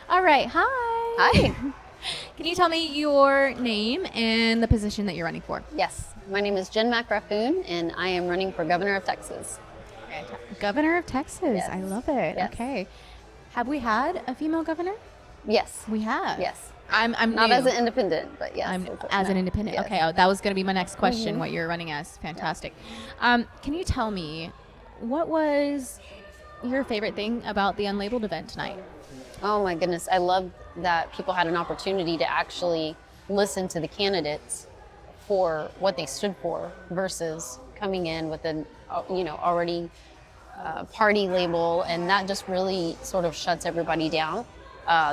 All right. Hi. Hi. Can you tell me your name and the position that you're running for? Yes, my name is Jenn Mack Raphoon, and I am running for Governor of Texas. Governor of Texas. Yes. I love it. Yes. Okay. Have we had a female governor? Yes. We have. Yes. I'm Not new. as an independent, but yes. I'm as an independent. Yes. Okay. Oh, that was going to be my next question. What you're running as? Fantastic. Can you tell me what was your favorite thing about the Unlabeled event tonight? Oh my goodness, I love that people had an opportunity to actually listen to the candidates for what they stood for versus coming in with an already party label, and that just really sort of shuts everybody down.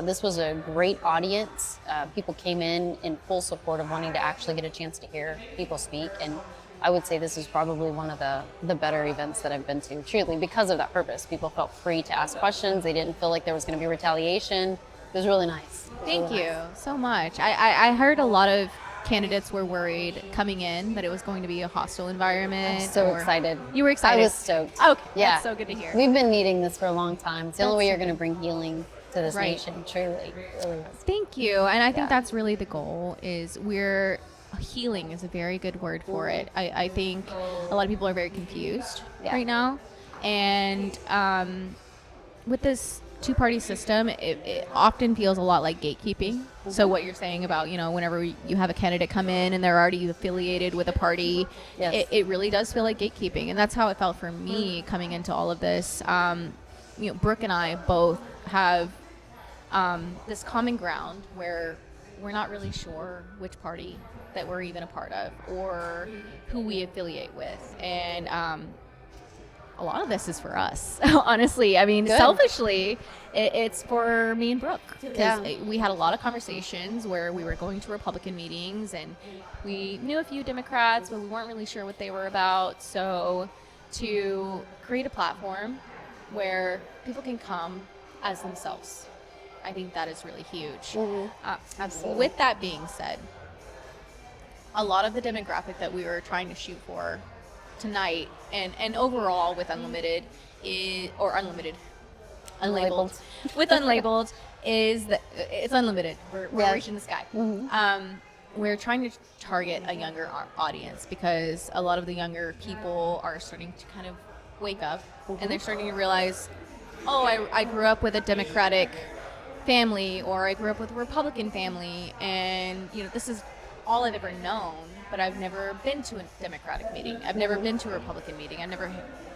This was a great audience. People came in full support of wanting to actually get a chance to hear people speak, and I would say this is probably one of the better events that I've been to, truly, because of that purpose. People felt free to ask questions. They didn't feel like there was going to be retaliation. It was really nice. Thank you so much. I heard a lot of candidates were worried coming in that it was going to be a hostile environment. I'm so excited. You were excited? I was stoked. Okay, yeah. That's so good to hear. We've been needing this for a long time. It's the only way you're That's- going to bring healing to this Right. nation, truly. It really is. Thank you. And I think Yeah. that's really the goal is healing is a very good word for it. I think a lot of people are very confused right now. And with this two-party system, it often feels a lot like gatekeeping. So what you're saying about, whenever you have a candidate come in and they're already affiliated with a party, it really does feel like gatekeeping. And that's how it felt for me coming into all of this. Brooke and I both have this common ground where we're not really sure which party that we're even a part of or who we affiliate with. And a lot of this is for us, honestly. I mean, selfishly, it's for me and Brooke. Because we had a lot of conversations where we were going to Republican meetings and we knew a few Democrats, but we weren't really sure what they were about. So to create a platform where people can come as themselves, I think that is really huge. Absolutely. With that being said, a lot of the demographic that we were trying to shoot for tonight and overall with Unlimited Unlabeled with Unlabeled is that it's unlimited. We're reaching the sky. We're trying to target a younger audience because a lot of the younger people are starting to kind of wake up and they're starting to realize, I grew up with a Democratic family or I grew up with a Republican family, and this is all I've ever known, but I've never been to a Democratic meeting. I've never been to a Republican meeting. I've never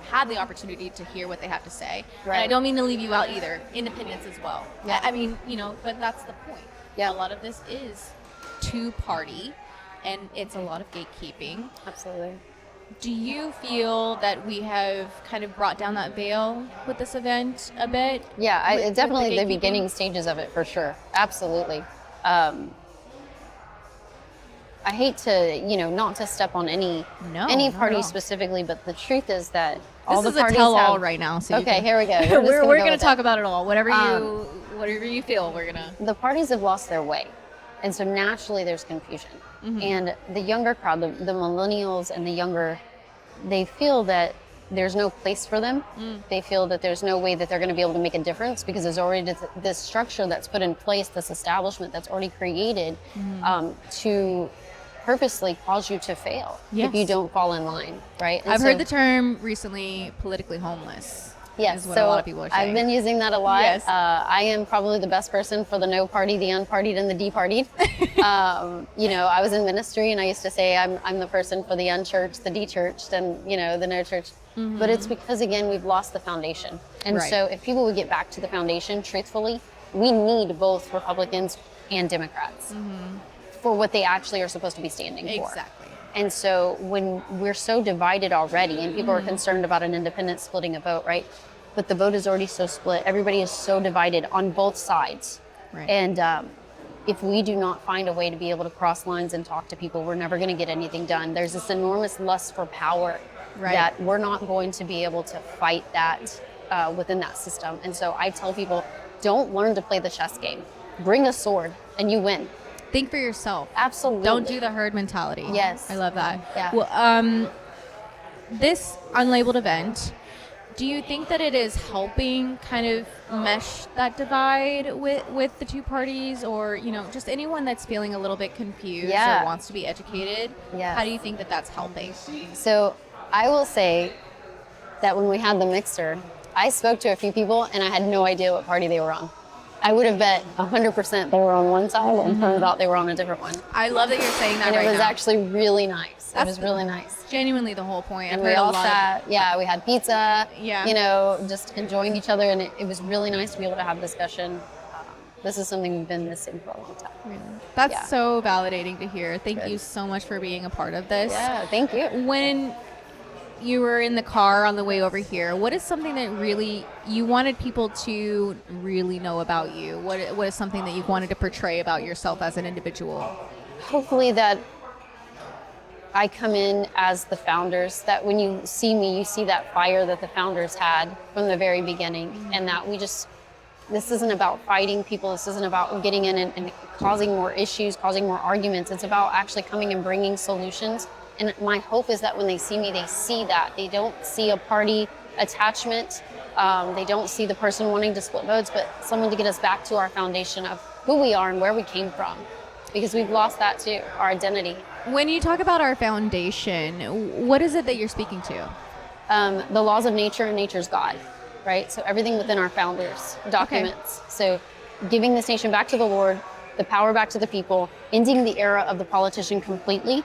had the opportunity to hear what they have to say. Right. And I don't mean to leave you out either. Independents as well. Yeah. I mean, but that's the point. Yeah. A lot of this is two-party, and it's a lot of gatekeeping. Absolutely. Do you feel that we have kind of brought down that veil with this event a bit? Yeah, definitely the beginning stages of it, for sure. Absolutely. I hate to, not to step on any party specifically, but the truth is that all the parties tell-all right now. So here we go. We're going to talk about it all. Whatever you feel, we're going to. The parties have lost their way, and so naturally there's confusion. And the younger crowd, the millennials and the younger, they feel that there's no place for them. They feel that there's no way that they're going to be able to make a difference because there's already this structure that's put in place, this establishment that's already created to purposely cause you to fail if you don't fall in line, right? And I've heard the term recently, politically homeless. Yes, is what so a lot of people are saying. I've been using that a lot. Yes. I am probably the best person for the no party, the unpartied, and the departied. I was in ministry, and I used to say I'm the person for the unchurched, the dechurched, and the no church. But it's because, again, we've lost the foundation. And so if people would get back to the foundation, truthfully, we need both Republicans and Democrats for what they actually are supposed to be standing for. Exactly. And so when we're so divided already, and people are concerned about an independent splitting a vote, right? But the vote is already so split. Everybody is so divided on both sides. Right. And if we do not find a way to be able to cross lines and talk to people, we're never going to get anything done. There's this enormous lust for power that we're not going to be able to fight that within that system. And so I tell people, don't learn to play the chess game. Bring a sword and you win. Think for yourself. Absolutely. Don't do the herd mentality. Yes. I love that. Yeah. Well, this Unlabeled event, Do you think that it is helping kind of mesh that divide with the two parties, or just anyone that's feeling a little bit confused Yeah. or wants to be educated? Yes. How do you think that that's helping? So I will say that when we had the mixer, I spoke to a few people and I had no idea what party they were on. I would have bet 100% they were on one side and turned out they were on a different one. I love that you're saying that And right it was now. actually really nice. It was really nice. Genuinely the whole point. And I've we heard a all lot sat, we had pizza, Yeah. Just enjoying each other. And it was really nice to be able to have discussion. This is something we've been missing for a long time. Really? That's Yeah. so validating to hear. Thank Good. you so much for being a part of this. Yeah, thank you. When you were in the car on the way over here, what is something that really you wanted people to really know about you? What is something that you wanted to portray about yourself as an individual? Hopefully that I come in as the founders, that when you see me, you see that fire that the founders had from the very beginning, and that this isn't about fighting people. This isn't about getting in and causing more issues, causing more arguments. It's about actually coming and bringing solutions. And my hope is that when they see me, they see that. They don't see a party attachment. They don't see the person wanting to split votes, but someone to get us back to our foundation of who we are and where we came from. Because we've lost that too, our identity. When you talk about our foundation, what is it that you're speaking to? The laws of nature and nature's God, right? So everything within our founders' documents. Okay. So giving this nation back to the Lord, the power back to the people, ending the era of the politician completely,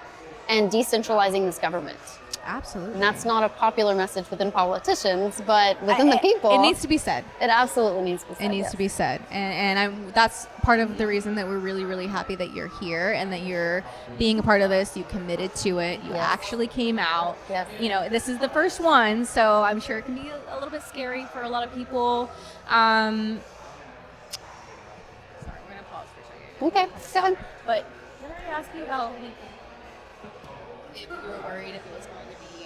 and decentralizing this government. Absolutely. And that's not a popular message within politicians, but within the people. It needs to be said. It absolutely needs to be said. It needs to be said. And that's part of the reason that we're really, really happy that you're here and that you're being a part of this. You committed to it. You actually came out. Yes. This is the first one, so I'm sure it can be a little bit scary for a lot of people. Sorry, we're going to pause for a second. Okay, go ahead. But can I ask you about if you were worried if it was going to be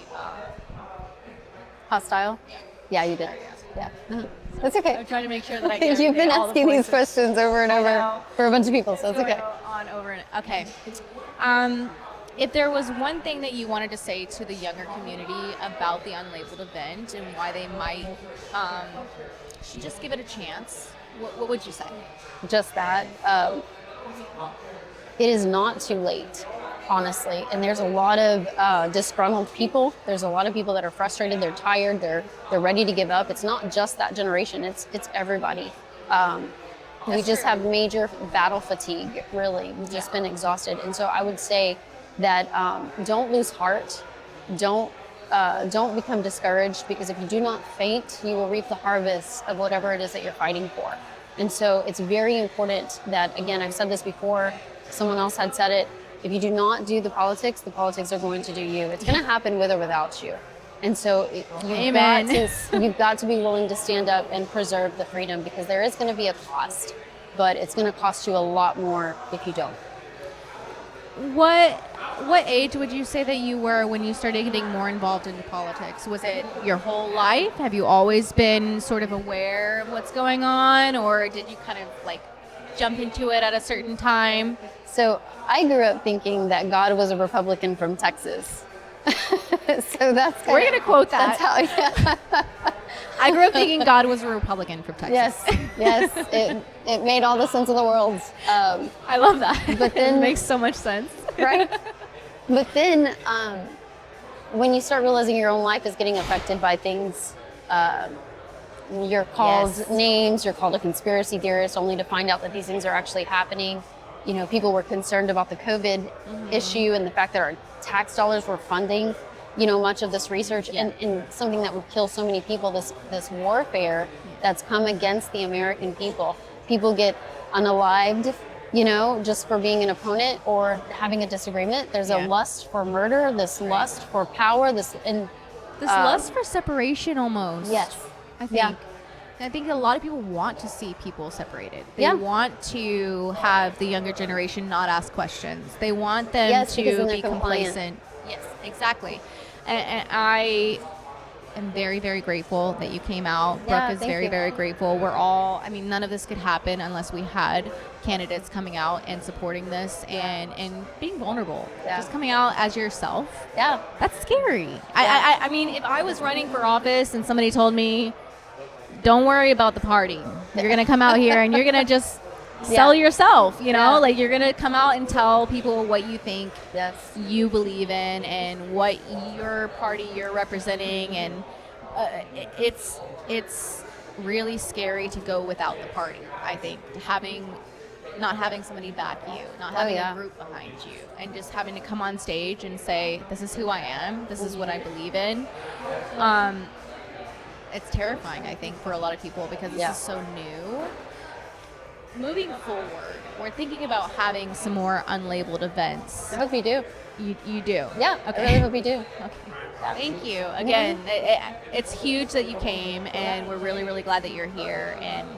hostile? Yeah, you did. Yeah. That's okay. I'm trying to make sure that I get You've been all the asking these voices. questions over and over know. for a bunch of people, so it's okay. On over and okay. If there was one thing that you wanted to say to the younger community about the Unlabeled event and why they might should just give it a chance, what would you say? Just that. It is not too late, honestly. And there's a lot of disgruntled people. There's a lot of people that are frustrated. They're tired. They're ready to give up. It's not just that generation. It's everybody. We just have major battle fatigue. Really, we've just been exhausted. And so I would say that don't lose heart. Don't become discouraged, because if you do not faint, you will reap the harvest of whatever it is that you're fighting for. And so it's very important that, again, I've said this before, someone else had said it, if you do not do the politics are going to do you. It's going to happen with or without you. And so you've got to be willing to stand up and preserve the freedom, because there is going to be a cost, but it's going to cost you a lot more if you don't. What age would you say that you were when you started getting more involved into politics? Was it your whole life? Have you always been sort of aware of what's going on, or did you kind of like jump into it at a certain time? So I grew up thinking that God was a Republican from Texas. So we're going to quote that. That's how, I grew up thinking God was a Republican from Texas. Yes. It made all the sense in the world. I love that. But then, it makes so much sense. Right? But then when you start realizing your own life is getting affected by things, you're called names, you're called a conspiracy theorist, only to find out that these things are actually happening. People were concerned about the COVID issue and the fact that our tax dollars were funding, much of this research and something that would kill so many people, this warfare that's come against the American people. People get unalived, just for being an opponent or having a disagreement. There's a lust for murder, this lust for power, this lust for separation almost. Yes. I think. I think a lot of people want to see people separated. They want to have the younger generation not ask questions. They want them to be complacent. Yes, exactly. And am very, very grateful that you came out. Yeah, Brooke is thank very, you. very grateful. We're all, I mean, none of this could happen unless we had candidates coming out and supporting this and being vulnerable. Yeah. Just coming out as yourself. Yeah. That's scary. I mean, if I was running for office and somebody told me, don't worry about the party. You're going to come out here and you're going to just sell yourself, you know? Yeah. Like, you're going to come out and tell people what you think Yes. you believe in and what your party you're representing. And it's really scary to go without the party, I think. Not having somebody back you, not having a group behind you, and just having to come on stage and say, this is who I am, this is what I believe in. It's terrifying, I think, for a lot of people because this is so new. Moving forward, we're thinking about having some more unlabeled events. I hope you do. You do? Yeah, Okay. I really hope you do. Okay. Thank you. Again, it's huge that you came, and we're really, really glad that you're here. And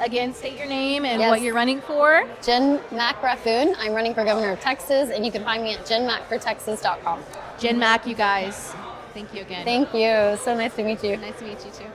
again, state your name and what you're running for. Jenn Mack Raphoon. I'm running for governor of Texas, and you can find me at jennmackfortexas.com. Jenn Mack, you guys. Thank you again. Thank you. So nice to meet you. Nice to meet you too.